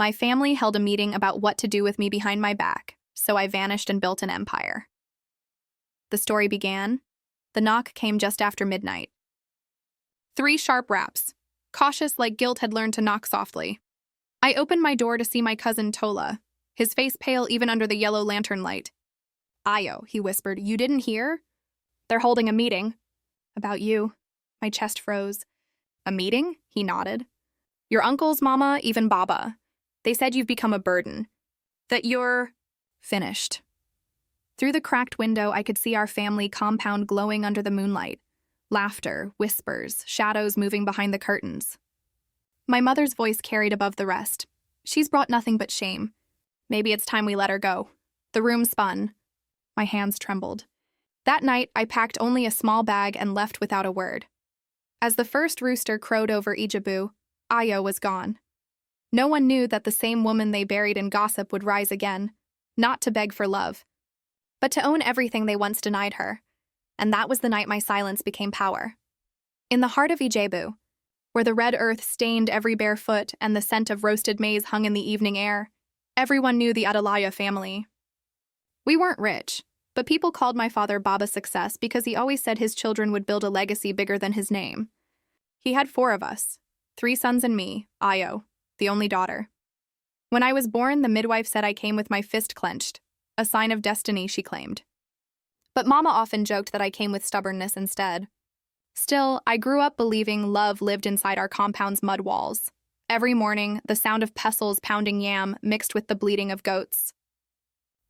My family held a meeting about what to do with me behind my back, so I vanished and built an empire. The story began. The knock came just after midnight. 3 sharp raps. Cautious like guilt had learned to knock softly. I opened my door to see my cousin Tola, his face pale even under the yellow lantern light. "Ayo," he whispered, "you didn't hear? They're holding a meeting." "About you." My chest froze. "A meeting?" He nodded. "Your uncles, Mama, even Baba. They said you've become a burden. That you're finished." Through the cracked window, I could see our family compound glowing under the moonlight. Laughter, whispers, shadows moving behind the curtains. My mother's voice carried above the rest. "She's brought nothing but shame. Maybe it's time we let her go." The room spun. My hands trembled. That night, I packed only a small bag and left without a word. As the first rooster crowed over Ijebu, Ayo was gone. No one knew that the same woman they buried in gossip would rise again, not to beg for love, but to own everything they once denied her. And that was the night my silence became power. In the heart of Ijebu, where the red earth stained every bare foot and the scent of roasted maize hung in the evening air, everyone knew the Adelaya family. We weren't rich, but people called my father Baba Success because he always said his children would build a legacy bigger than his name. He had 4 of us, 3 sons and me, Ayo, the only daughter. When I was born, the midwife said I came with my fist clenched, a sign of destiny, she claimed. But Mama often joked that I came with stubbornness instead. Still, I grew up believing love lived inside our compound's mud walls. Every morning, the sound of pestles pounding yam mixed with the bleating of goats.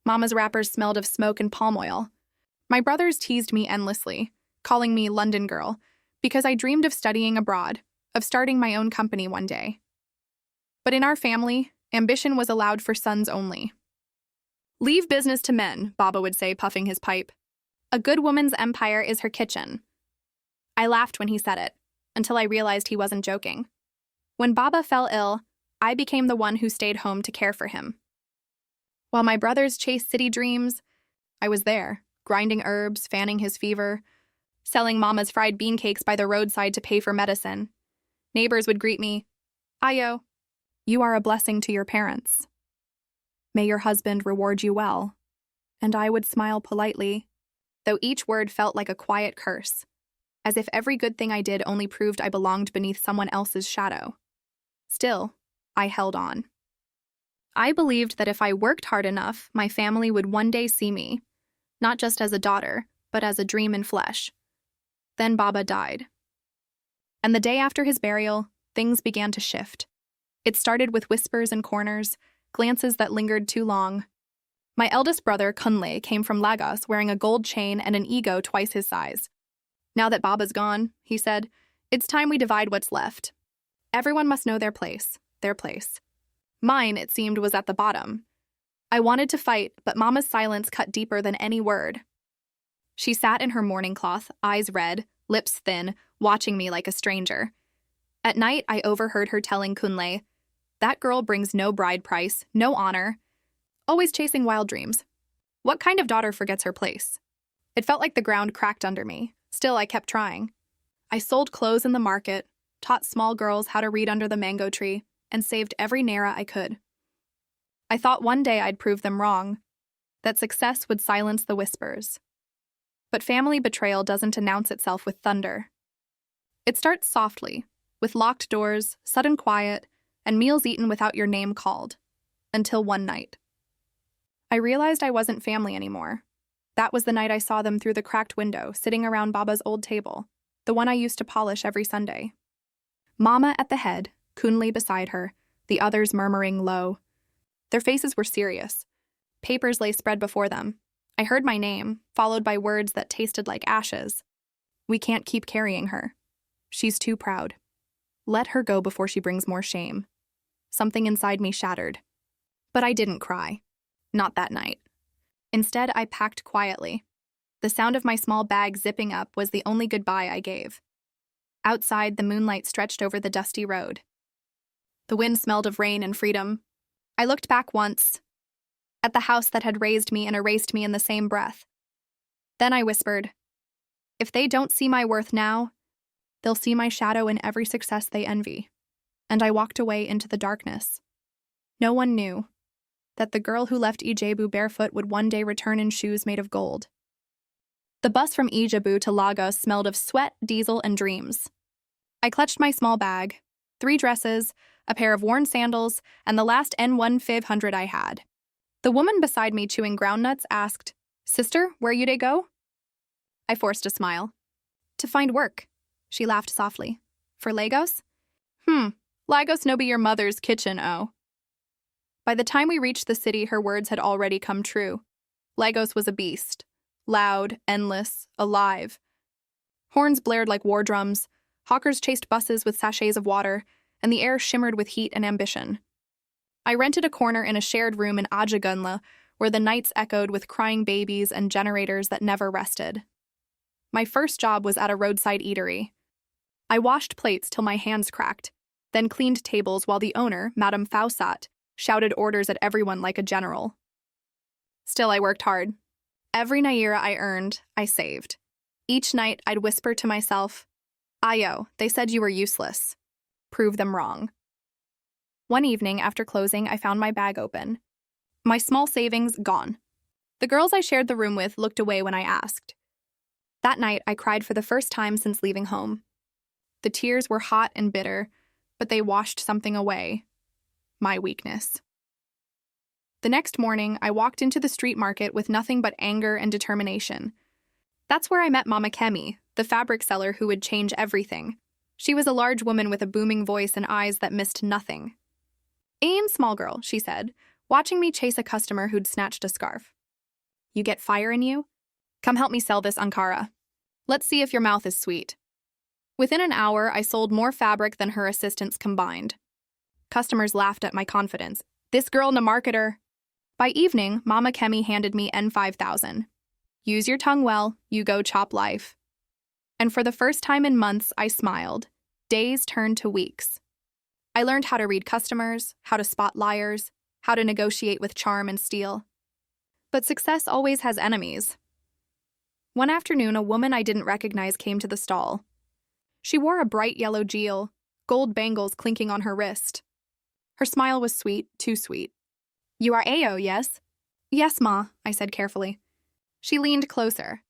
Mama's wrappers smelled of smoke and palm oil. My brothers teased me endlessly, calling me London girl, because I dreamed of studying abroad, of starting my own company one day. But in our family, ambition was allowed for sons only. "Leave business to men," Baba would say, puffing his pipe. "A good woman's empire is her kitchen." I laughed when he said it, until I realized he wasn't joking. When Baba fell ill, I became the one who stayed home to care for him. While my brothers chased city dreams, I was there, grinding herbs, fanning his fever, selling Mama's fried bean cakes by the roadside to pay for medicine. Neighbors would greet me, "Ayo, you are a blessing to your parents. May your husband reward you well." And I would smile politely, though each word felt like a quiet curse, as if every good thing I did only proved I belonged beneath someone else's shadow. Still, I held on. I believed that if I worked hard enough, my family would one day see me, not just as a daughter, but as a dream in flesh. Then Baba died. And the day after his burial, things began to shift. It started with whispers in corners, glances that lingered too long. My eldest brother, Kunle, came from Lagos wearing a gold chain and an ego twice his size. "Now that Baba's gone," he said, "it's time we divide what's left. Everyone must know their place, their place." Mine, it seemed, was at the bottom. I wanted to fight, but Mama's silence cut deeper than any word. She sat in her mourning cloth, eyes red, lips thin, watching me like a stranger. At night, I overheard her telling Kunle, "That girl brings no bride price, no honor, always chasing wild dreams. What kind of daughter forgets her place?" It felt like the ground cracked under me. Still, I kept trying. I sold clothes in the market, taught small girls how to read under the mango tree, and saved every naira I could. I thought one day I'd prove them wrong, that success would silence the whispers. But family betrayal doesn't announce itself with thunder. It starts softly, with locked doors, sudden quiet, and meals eaten without your name called. Until one night. I realized I wasn't family anymore. That was the night I saw them through the cracked window, sitting around Baba's old table, the one I used to polish every Sunday. Mama at the head, Kunle beside her, the others murmuring low. Their faces were serious. Papers lay spread before them. I heard my name, followed by words that tasted like ashes. "We can't keep carrying her. She's too proud. Let her go before she brings more shame." Something inside me shattered. But I didn't cry. Not that night. Instead, I packed quietly. The sound of my small bag zipping up was the only goodbye I gave. Outside, the moonlight stretched over the dusty road. The wind smelled of rain and freedom. I looked back once, at the house that had raised me and erased me in the same breath. Then I whispered, "If they don't see my worth now, they'll see my shadow in every success they envy." And I walked away into the darkness. No one knew that the girl who left Ijebu barefoot would one day return in shoes made of gold. The bus from Ijebu to Lagos smelled of sweat, diesel, and dreams. I clutched my small bag, 3 dresses, a pair of worn sandals, and the last N1500 I had. The woman beside me chewing groundnuts asked, "Sister, where you dey go?" I forced a smile. "To find work," she laughed softly. "For Lagos?" Lagos no be your mother's kitchen, oh." By the time we reached the city, her words had already come true. Lagos was a beast. Loud, endless, alive. Horns blared like war drums, hawkers chased buses with sachets of water, and the air shimmered with heat and ambition. I rented a corner in a shared room in Ajagunla, where the nights echoed with crying babies and generators that never rested. My first job was at a roadside eatery. I washed plates till my hands cracked, then cleaned tables while the owner, Madame Fausat, shouted orders at everyone like a general. Still, I worked hard. Every naira I earned, I saved. Each night, I'd whisper to myself, "Ayo, they said you were useless. Prove them wrong." One evening, after closing, I found my bag open. My small savings gone. The girls I shared the room with looked away when I asked. That night, I cried for the first time since leaving home. The tears were hot and bitter, but they washed something away. My weakness. The next morning, I walked into the street market with nothing but anger and determination. That's where I met Mama Kemi, the fabric seller who would change everything. She was a large woman with a booming voice and eyes that missed nothing. "Ain, small girl," she said, watching me chase a customer who'd snatched a scarf. "You get fire in you? Come help me sell this Ankara. Let's see if your mouth is sweet." Within an hour, I sold more fabric than her assistants combined. Customers laughed at my confidence. "This girl na marketer." By evening, Mama Kemi handed me N5,000. "Use your tongue well, you go chop life." And for the first time in months, I smiled. Days turned to weeks. I learned how to read customers, how to spot liars, how to negotiate with charm and steel. But success always has enemies. One afternoon, a woman I didn't recognize came to the stall. She wore a bright yellow jewel, gold bangles clinking on her wrist. Her smile was sweet, too sweet. "You are Ayo, yes?" "Yes, Ma," I said carefully. She leaned closer.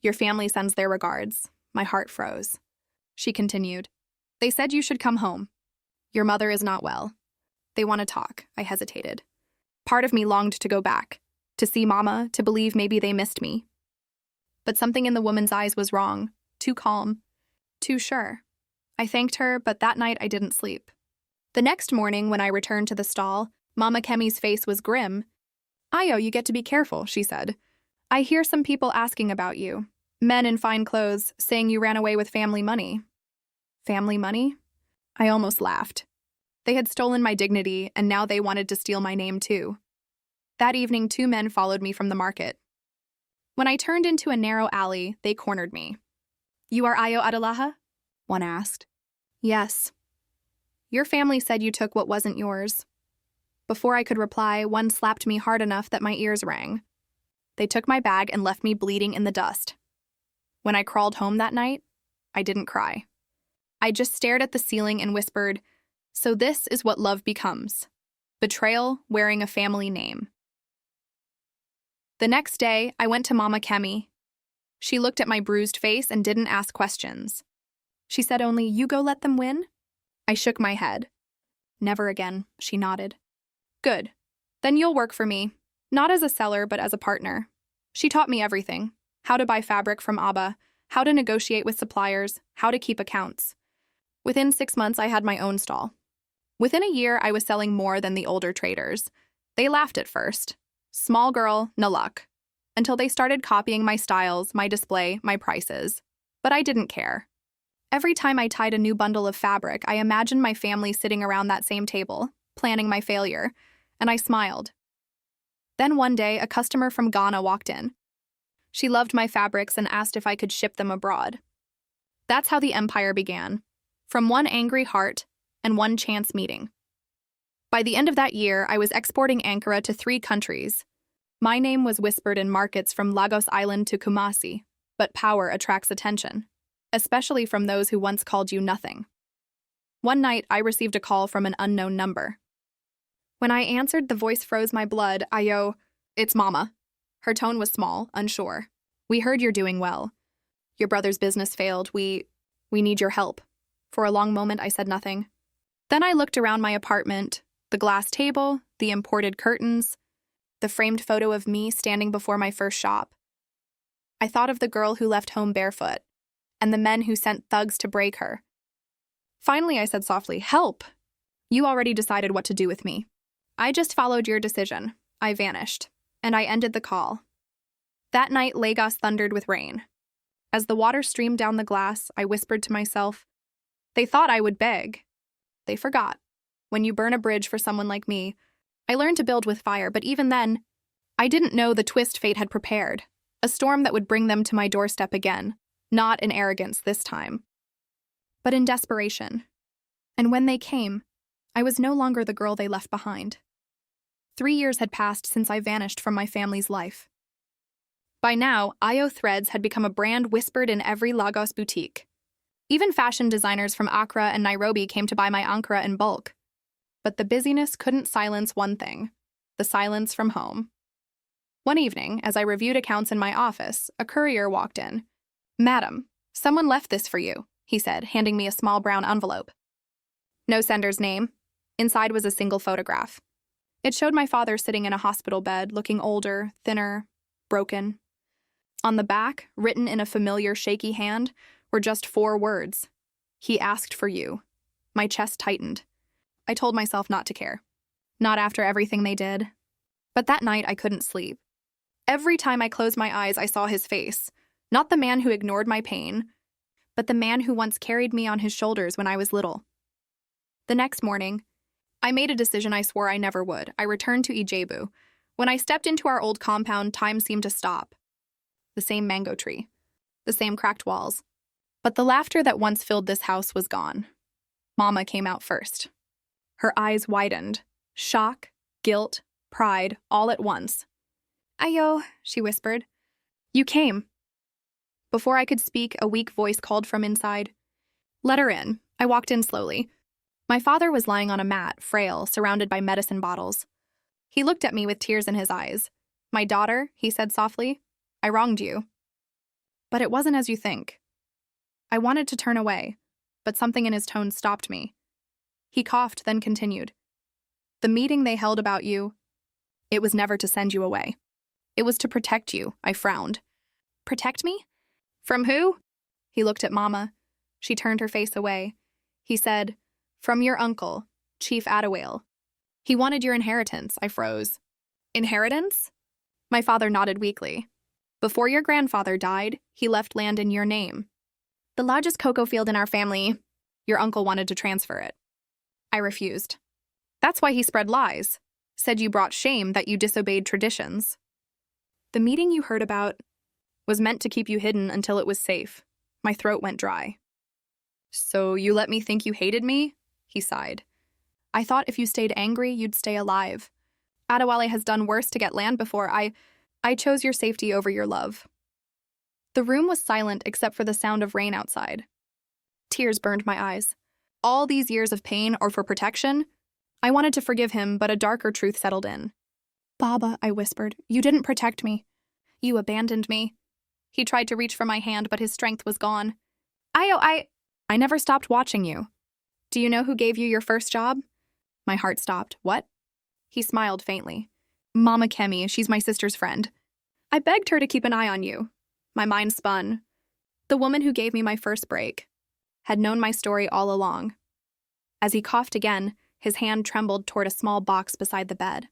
"Your family sends their regards." My heart froze. She continued. "They said you should come home. Your mother is not well. They want to talk." I hesitated. Part of me longed to go back, to see Mama, to believe maybe they missed me. But something in the woman's eyes was wrong, too calm, too sure. I thanked her, but that night I didn't sleep. The next morning, when I returned to the stall, Mama Kemi's face was grim. "Ayo, you get to be careful," she said. "I hear some people asking about you. Men in fine clothes, saying you ran away with family money." Family money? I almost laughed. They had stolen my dignity, and now they wanted to steal my name too. That evening, 2 men followed me from the market. When I turned into a narrow alley, they cornered me. "You are Ayo Adalaha?" one asked. "Yes." "Your family said you took what wasn't yours." Before I could reply, one slapped me hard enough that my ears rang. They took my bag and left me bleeding in the dust. When I crawled home that night, I didn't cry. I just stared at the ceiling and whispered, "So this is what love becomes. Betrayal wearing a family name." The next day, I went to Mama Kemi. She looked at my bruised face and didn't ask questions. She said only, "You go let them win?" I shook my head. "Never again," she nodded. "Good. Then you'll work for me, not as a seller but as a partner." She taught me everything: how to buy fabric from Abba, how to negotiate with suppliers, how to keep accounts. Within 6 months, I had my own stall. Within a year, I was selling more than the older traders. They laughed at first. Small girl, no luck. Until they started copying my styles, my display, my prices. But I didn't care. Every time I tied a new bundle of fabric, I imagined my family sitting around that same table, planning my failure, and I smiled. Then one day, a customer from Ghana walked in. She loved my fabrics and asked if I could ship them abroad. That's how the empire began, from one angry heart and one chance meeting. By the end of that year, I was exporting Ankara to 3 countries. My name was whispered in markets from Lagos Island to Kumasi, but power attracts attention, especially from those who once called you nothing. One night, I received a call from an unknown number. When I answered, the voice froze my blood. Ayo, it's Mama. Her tone was small, unsure. We heard you're doing well. Your brother's business failed. We need your help. For a long moment, I said nothing. Then I looked around my apartment, the glass table, the imported curtains, the framed photo of me standing before my first shop. I thought of the girl who left home barefoot, and the men who sent thugs to break her. Finally, I said softly, "Help! You already decided what to do with me. I just followed your decision. I vanished, and I ended the call." That night, Lagos thundered with rain. As the water streamed down the glass, I whispered to myself, "They thought I would beg. They forgot. When you burn a bridge for someone like me, I learned to build with fire, but even then, I didn't know the twist fate had prepared, a storm that would bring them to my doorstep again, not in arrogance this time, but in desperation. And when they came, I was no longer the girl they left behind. 3 years had passed since I vanished from my family's life. By now, Ayo threads had become a brand whispered in every Lagos boutique. Even fashion designers from Accra and Nairobi came to buy my Ankara in bulk. But the busyness couldn't silence one thing: the silence from home. One evening, as I reviewed accounts in my office, a courier walked in. "Madam, someone left this for you," he said, handing me a small brown envelope. No sender's name. Inside was a single photograph. It showed my father sitting in a hospital bed, looking older, thinner, broken. On the back, written in a familiar shaky hand, were just 4 words. "He asked for you." My chest tightened. I told myself not to care. Not after everything they did. But that night, I couldn't sleep. Every time I closed my eyes, I saw his face. Not the man who ignored my pain, but the man who once carried me on his shoulders when I was little. The next morning, I made a decision I swore I never would. I returned to Ijebu. When I stepped into our old compound, time seemed to stop. The same mango tree. The same cracked walls. But the laughter that once filled this house was gone. Mama came out first. Her eyes widened. Shock, guilt, pride, all at once. "Ayo," she whispered. "You came." Before I could speak, a weak voice called from inside. "Let her in." I walked in slowly. My father was lying on a mat, frail, surrounded by medicine bottles. He looked at me with tears in his eyes. "My daughter," he said softly, "I wronged you. But it wasn't as you think." I wanted to turn away, but something in his tone stopped me. He coughed, then continued. "The meeting they held about you, it was never to send you away. It was to protect you." I frowned. "Protect me? From who?" He looked at Mama. She turned her face away. He said, "From your uncle, Chief Adewale. He wanted your inheritance." I froze. "Inheritance?" My father nodded weakly. "Before your grandfather died, he left land in your name. The largest cocoa field in our family. Your uncle wanted to transfer it." I refused. "That's why he spread lies. Said you brought shame, that you disobeyed traditions. The meeting you heard about was meant to keep you hidden until it was safe." My throat went dry. "So you let me think you hated me?" He sighed. "I thought if you stayed angry, you'd stay alive. Adewale has done worse to get land before. I chose your safety over your love." The room was silent except for the sound of rain outside. Tears burned my eyes. All these years of pain or for protection? I wanted to forgive him, but a darker truth settled in. "Baba," I whispered, "you didn't protect me. You abandoned me." He tried to reach for my hand, but his strength was gone. I never stopped watching you. Do you know who gave you your first job?" My heart stopped. "What?" He smiled faintly. "Mama Kemi, she's my sister's friend. I begged her to keep an eye on you." My mind spun. The woman who gave me my first break had known my story all along. As he coughed again, his hand trembled toward a small box beside the bed.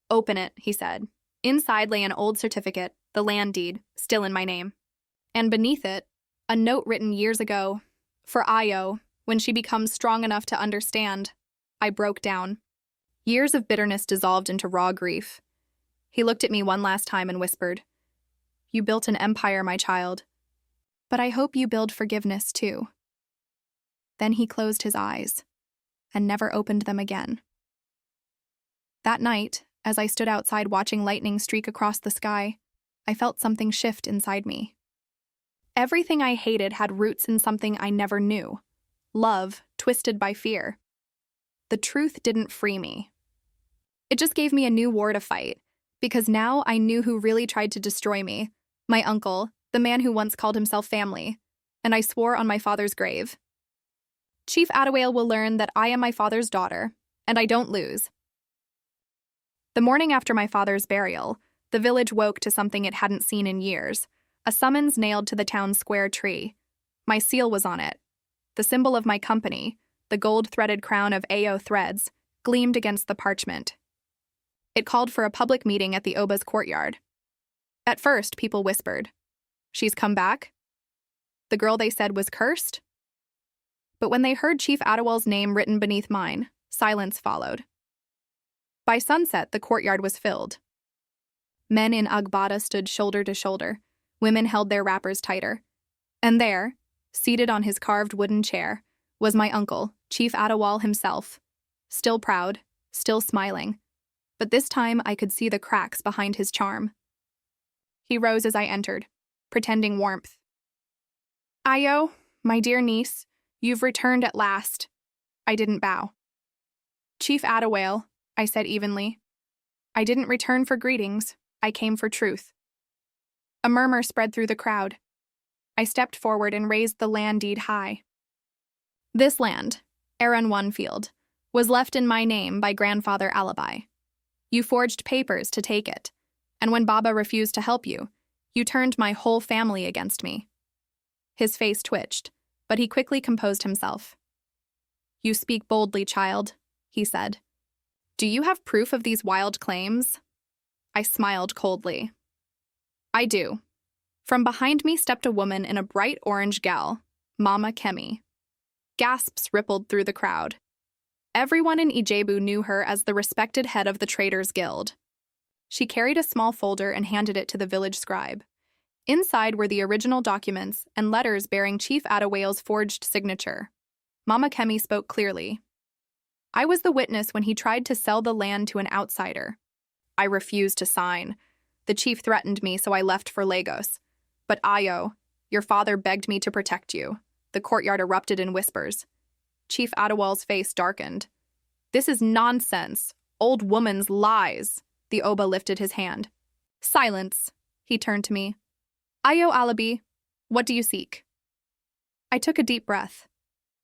"Open it," he said. Inside lay an old certificate, the land deed, still in my name. And beneath it, a note written years ago, "For Ayo, when she becomes strong enough to understand." I broke down. Years of bitterness dissolved into raw grief. He looked at me one last time and whispered, "You built an empire, my child. But I hope you build forgiveness, too." Then he closed his eyes and never opened them again. That night, as I stood outside watching lightning streak across the sky, I felt something shift inside me. Everything I hated had roots in something I never knew. Love, twisted by fear. The truth didn't free me. It just gave me a new war to fight, because now I knew who really tried to destroy me. My uncle, the man who once called himself family, and I swore on my father's grave. Chief Adawale will learn that I am my father's daughter, and I don't lose. The morning after my father's burial, the village woke to something it hadn't seen in years, a summons nailed to the town square tree. My seal was on it. The symbol of my company, the gold-threaded crown of AO threads, gleamed against the parchment. It called for a public meeting at the Oba's courtyard. At first, people whispered, "She's come back?" The girl they said was cursed? But when they heard Chief Adawale's name written beneath mine, silence followed. By sunset, the courtyard was filled. Men in Agbada stood shoulder to shoulder. Women held their wrappers tighter. And there, seated on his carved wooden chair, was my uncle, Chief Adawale himself. Still proud, still smiling. But this time I could see the cracks behind his charm. He rose as I entered, pretending warmth. "Ayo, my dear niece, you've returned at last." I didn't bow. "Chief Adawale," I said evenly. "I didn't return for greetings. I came for truth." A murmur spread through the crowd. I stepped forward and raised the land deed high. This land, Aaron One Field, was left in my name by Grandfather Alibi. You forged papers to take it, and when Baba refused to help you, you turned my whole family against me. His face twitched, but he quickly composed himself. "You speak boldly, child," he said. "Do you have proof of these wild claims?" I smiled coldly. "I do." From behind me stepped a woman in a bright orange gown, Mama Kemi. Gasps rippled through the crowd. Everyone in Ijebu knew her as the respected head of the Traders' Guild. She carried a small folder and handed it to the village scribe. Inside were the original documents and letters bearing Chief Adawale's forged signature. Mama Kemi spoke clearly. "I was the witness when he tried to sell the land to an outsider. I refused to sign. The chief threatened me, so I left for Lagos. But Ayo, your father begged me to protect you." The courtyard erupted in whispers. Chief Adawale's face darkened. "This is nonsense. Old woman's lies." The Oba lifted his hand. "Silence." He turned to me. "Ayo Alibi, what do you seek?" I took a deep breath.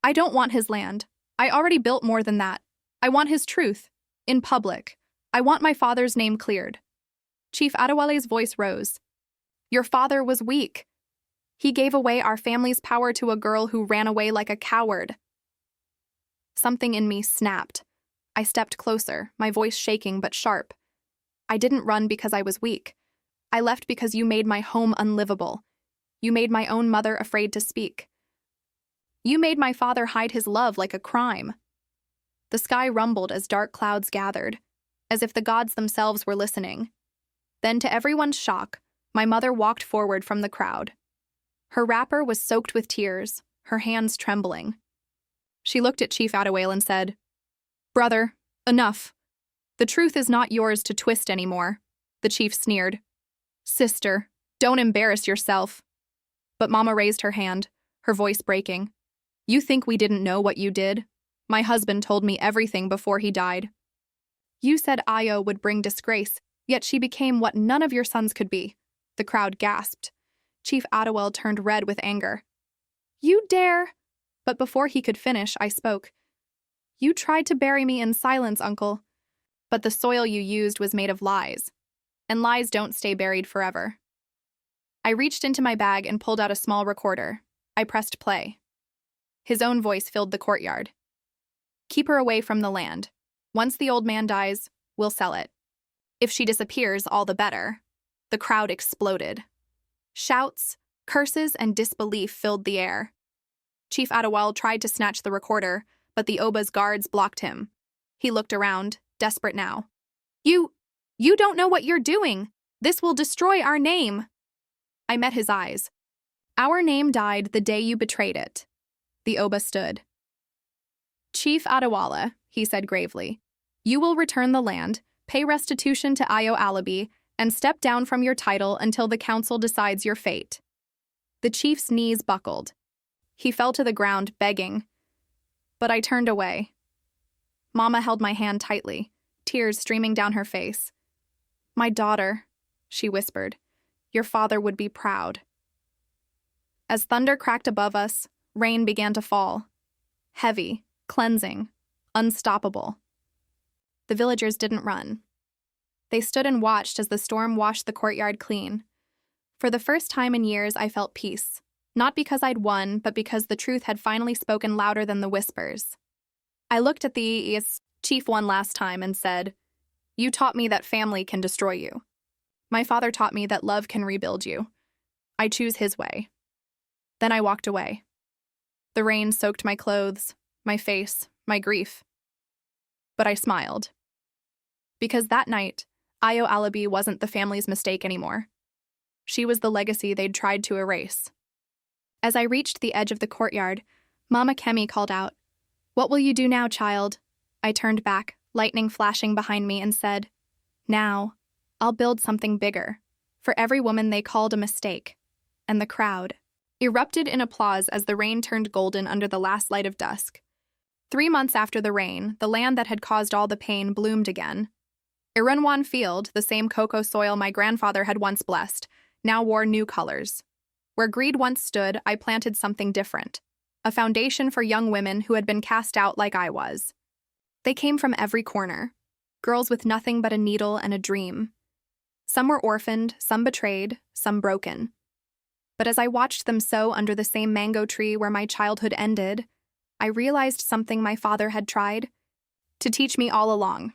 "I don't want his land. I already built more than that. I want his truth. In public. I want my father's name cleared." Chief Adawale's voice rose. "Your father was weak. He gave away our family's power to a girl who ran away like a coward." Something in me snapped. I stepped closer, my voice shaking but sharp. "I didn't run because I was weak. I left because you made my home unlivable. You made my own mother afraid to speak. You made my father hide his love like a crime." The sky rumbled as dark clouds gathered, as if the gods themselves were listening. Then, to everyone's shock, my mother walked forward from the crowd. Her wrapper was soaked with tears, her hands trembling. She looked at Chief Adawale and said, "Brother, enough. The truth is not yours to twist anymore." The chief sneered. "Sister, don't embarrass yourself." But Mama raised her hand, her voice breaking. "You think we didn't know what you did? My husband told me everything before he died. You said Ayo would bring disgrace, yet she became what none of your sons could be." The crowd gasped. Chief Adawale turned red with anger. "You dare—" But before he could finish, I spoke. "You tried to bury me in silence, uncle. But the soil you used was made of lies. And lies don't stay buried forever." I reached into my bag and pulled out a small recorder. I pressed play. His own voice filled the courtyard. "Keep her away from the land. Once the old man dies, we'll sell it. If she disappears, all the better." The crowd exploded. Shouts, curses, and disbelief filled the air. Chief Adawale tried to snatch the recorder, but the Oba's guards blocked him. He looked around, desperate now. You don't know what you're doing. This will destroy our name." I met his eyes. "Our name died the day you betrayed it." The Oba stood. "Chief Adawale," he said gravely, "you will return the land, pay restitution to Ayo Alibi, and step down from your title until the council decides your fate." The chief's knees buckled. He fell to the ground, begging. But I turned away. Mama held my hand tightly, tears streaming down her face. "My daughter," she whispered. "Your father would be proud." As thunder cracked above us, rain began to fall. Heavy, cleansing, unstoppable. The villagers didn't run. They stood and watched as the storm washed the courtyard clean. For the first time in years, I felt peace. Not because I'd won, but because the truth had finally spoken louder than the whispers. I looked at the chief one last time and said, "You taught me that family can destroy you. My father taught me that love can rebuild you. I choose his way." Then I walked away. The rain soaked my clothes, my face, my grief. But I smiled. Because that night, Ayo Alabi wasn't the family's mistake anymore. She was the legacy they'd tried to erase. As I reached the edge of the courtyard, Mama Kemi called out, "What will you do now, child?" I turned back, lightning flashing behind me, and said, "Now, I'll build something bigger, for every woman they called a mistake." And the crowd erupted in applause as the rain turned golden under the last light of dusk. 3 months after the rain, the land that had caused all the pain bloomed again. Irunwan Field, the same cocoa soil my grandfather had once blessed, now wore new colors. Where greed once stood, I planted something different, a foundation for young women who had been cast out like I was. They came from every corner, girls with nothing but a needle and a dream. Some were orphaned, some betrayed, some broken. But as I watched them sow under the same mango tree where my childhood ended, I realized something my father had tried to teach me all along.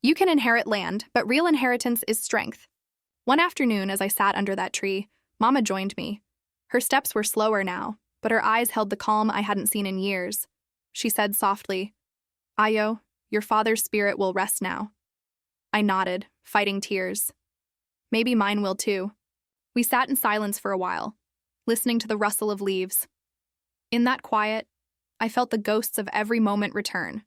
You can inherit land, but real inheritance is strength. One afternoon, as I sat under that tree, Mama joined me. Her steps were slower now, but her eyes held the calm I hadn't seen in years. She said softly, "Ayo, your father's spirit will rest now." I nodded, fighting tears. Maybe mine will too. We sat in silence for a while, listening to the rustle of leaves. In that quiet, I felt the ghosts of every moment return.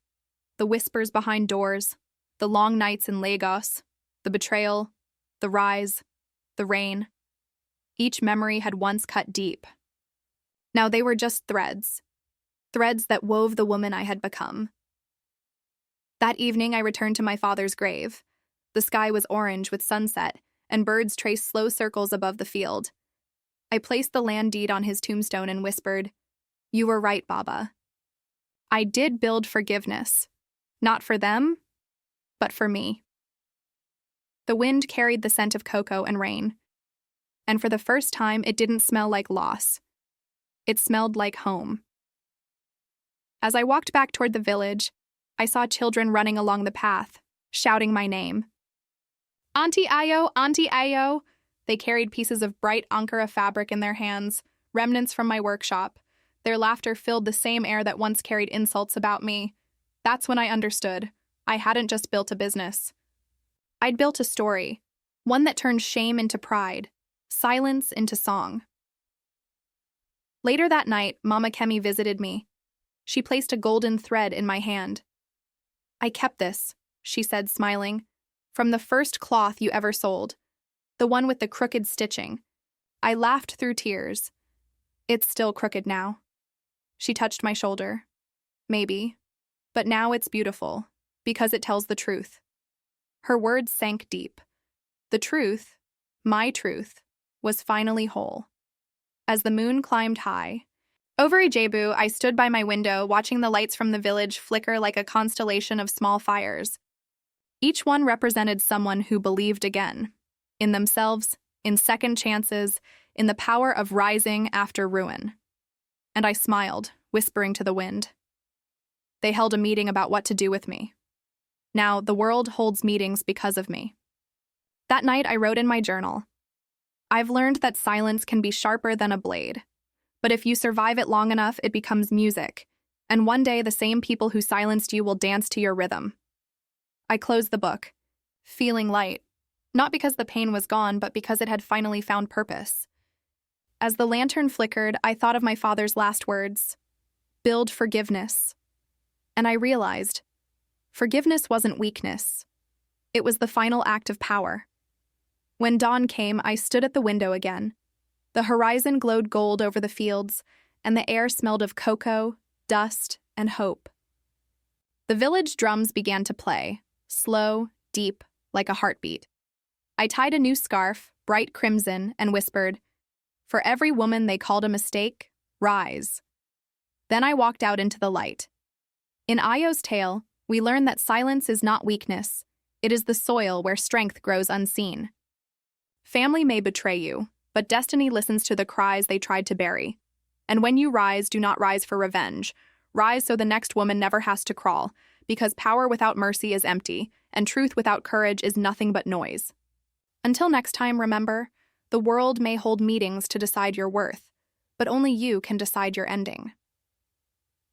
The whispers behind doors, the long nights in Lagos, the betrayal, the rise, the rain. Each memory had once cut deep. Now they were just threads that wove the woman I had become. That evening I returned to my father's grave. The sky was orange with sunset, and birds traced slow circles above the field. I placed the land deed on his tombstone and whispered, "You were right, Baba. I did build forgiveness, not for them, but for me." The wind carried the scent of cocoa and rain, and for the first time it didn't smell like loss. It smelled like home. As I walked back toward the village, I saw children running along the path, shouting my name. "Auntie Ayo, Auntie Ayo!" They carried pieces of bright Ankara fabric in their hands, remnants from my workshop. Their laughter filled the same air that once carried insults about me. That's when I understood. I hadn't just built a business. I'd built a story, one that turned shame into pride, silence into song. Later that night, Mama Kemi visited me. She placed a golden thread in my hand. "I kept this," she said, smiling, "from the first cloth you ever sold, the one with the crooked stitching." I laughed through tears. "It's still crooked now." She touched my shoulder. "Maybe, but now it's beautiful, because it tells the truth." Her words sank deep. The truth, my truth, was finally whole. As the moon climbed high, over Ijebu, I stood by my window watching the lights from the village flicker like a constellation of small fires. Each one represented someone who believed again, in themselves, in second chances, in the power of rising after ruin. And I smiled, whispering to the wind. They held a meeting about what to do with me. Now, the world holds meetings because of me. That night, I wrote in my journal, "I've learned that silence can be sharper than a blade. But if you survive it long enough, it becomes music, and one day the same people who silenced you will dance to your rhythm." I closed the book, feeling light, not because the pain was gone, but because it had finally found purpose. As the lantern flickered, I thought of my father's last words, "Build forgiveness." And I realized, forgiveness wasn't weakness. It was the final act of power. When dawn came, I stood at the window again. The horizon glowed gold over the fields, and the air smelled of cocoa, dust, and hope. The village drums began to play, slow, deep, like a heartbeat. I tied a new scarf, bright crimson, and whispered, "For every woman they called a mistake, rise." Then I walked out into the light. In Io's tale, we learn that silence is not weakness. It is the soil where strength grows unseen. Family may betray you, but destiny listens to the cries they tried to bury. And when you rise, do not rise for revenge. Rise so the next woman never has to crawl, because power without mercy is empty, and truth without courage is nothing but noise. Until next time, remember, the world may hold meetings to decide your worth, but only you can decide your ending.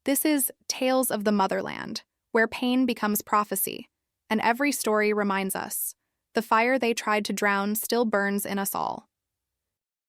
This is Tales of the Motherland, where pain becomes prophecy, and every story reminds us, the fire they tried to drown still burns in us all.